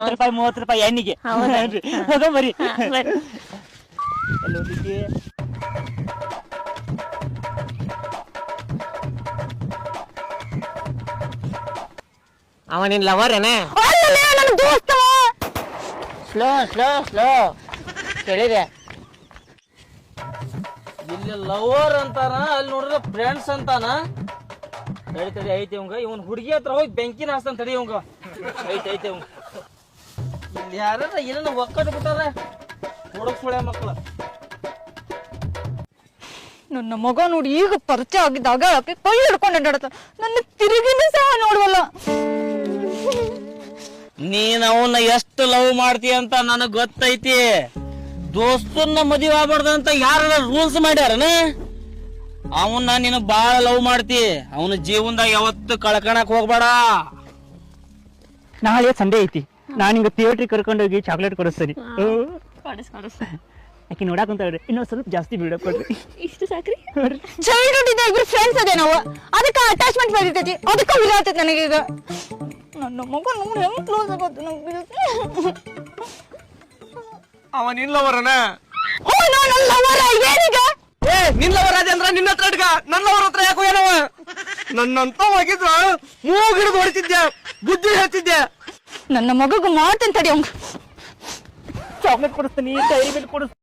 ರೂಪಾಯಿ 30 ರೂಪಾಯಿ ಎಣ್ಣಿಗೆ ಹೋಗಂಬರಿ. ಅವ ನಿನ್ ಲವರ್ ಏನ? ಸ್ಲೋ ಸ್ಲೋ ಸ್ಲೋ ಕೇಳಿದೆ. ಇಲ್ಲಿ ಲವರ್ ಅಂತಾನ, ಅಲ್ಲಿ ನೋಡಿದ್ರೆ ಫ್ರೆಂಡ್ಸ್ ಅಂತಾನ. ತಡಿ ಐತಿ ಅವಂಗ. ಇವನ್ ಹುಡುಗಿ ಹತ್ರ ಹೋಗಿ ಬೆಂಕಿನ ಹಾಸ್ತಾನ. ತಡಿ ಅವಂಗ ಐತಿ ಅವಂಗ. ಇಲ್ಲಿ ಯಾರ ಏನ ಒಕ್ಕಟ್ಟು ಬಿಟ್ಟಾರ ಹುಡುಗ ಸುಳೆ ಮಕ್ಕಳ. ನನ್ನ ಮಗ ನೋಡಿ ಈಗ ಪರಿಚಯ ಆಗಿದ್ದಾಗ ಆಕೆ ಕೈ ಹಿಡ್ಕೊಂಡು ಅಡ್ಡಾಡತ್ತ. ನನ್ನ ತಿರುಗಿನ ಸಹ ನೋಡ್ವಲ್ಲ. ನೀನ್ ಅವನ್ನ ಎಷ್ಟು ಲವ್ ಮಾಡ್ತೀಯ ಅಂತ ನನಗ್ ಗೊತ್ತೈತಿ. ದೋಸ್ತನ್ನ ಮದುವೆ ಆಗ್ಬಾರ್ದಂತ ಯಾರ ರೂಲ್ಸ್ ಮಾಡ್ಯಾರನ? ಅವನ್ನ ನೀನು ಬಾಳ ಲವ್ ಮಾಡ್ತಿ. ಅವನ ಜೀವನದಾಗ ಯಾವತ್ತು ಕಳ್ಕಣಕ್ ಹೋಗ್ಬೇಡ. ನಾಳೆ ಸಂಡೇ ಐತಿ, ನಾನ್ ಹಿಂಗ ಥಿಯೇಟ್ರಿಗೆ ಕರ್ಕೊಂಡೋಗಿ ಚಾಕ್ಲೇಟ್ ಕೊಡಿಸ್ತೀನಿ. ಆಕಿ ನೋಡಾಕ್ ಅಂತ ಹೇಳ್ರಿ, ಇನ್ನೊಂದ್ ಸ್ವಲ್ಪ ಜಾಸ್ತಿ ಬಿಲ್ಡಪ್ ಕೊಡ್ರಿ. ಇಷ್ಟು ಸಾಕ್ರಿ. ಚೈಲ್ಡ್ಹುಡ್ ಇದೆ, ಇಬ್ರು ಫ್ರೆಂಡ್ಸ್ ಅದೇ ನಾವು. ಅದಕ್ಕೆ ಅಟ್ಯಾಚ್ಮೆಂಟ್ ಬೆಳಿತೈತಿ. ಅದಕ್ಕೆ ವಿರಾತೈತಿ ನನಗೀಗ. ನನ್ನ ಮಗ ನೋಡಿ ಹೆಂಗ್ ಕ್ಲೋಸ್ ಆಗೋದು ನಂಗೆ. ಅವ ನಿನ್ ಲವರನ? ಓ ನನ್ನ ಲವರ್ ಏನೀಗ? ನಿನ್ ಲವರ್ ಅದೇ ಅಂದ್ರ ನಿನ್ನ ಹತ್ರ ಇಟ್ಕ, ನನ್ನ ಲವರ್ ಹತ್ರ ಯಾಕೋ ಏನವ? ನನ್ನಂತ ಹೋಗಿದ್ರ ಮೂಗಿಡ್ದು ಹೊಡಿತಿದ್ದೆ, ಬುದ್ಧಿ ಹೇಳ್ತಿದ್ದೆ. ನನ್ನ ಮಗಗ ಮಾಡ್ತೇನೆ ತಡಿ. ಅವಂಗ ಚಾಕ್ಲೇಟ್ ಕೊಡಿಸ್ತೀನಿ, ಡೈರಿ ಮಿಲ್ಕ್ ಕೊಡಿಸ್ತೀನಿ.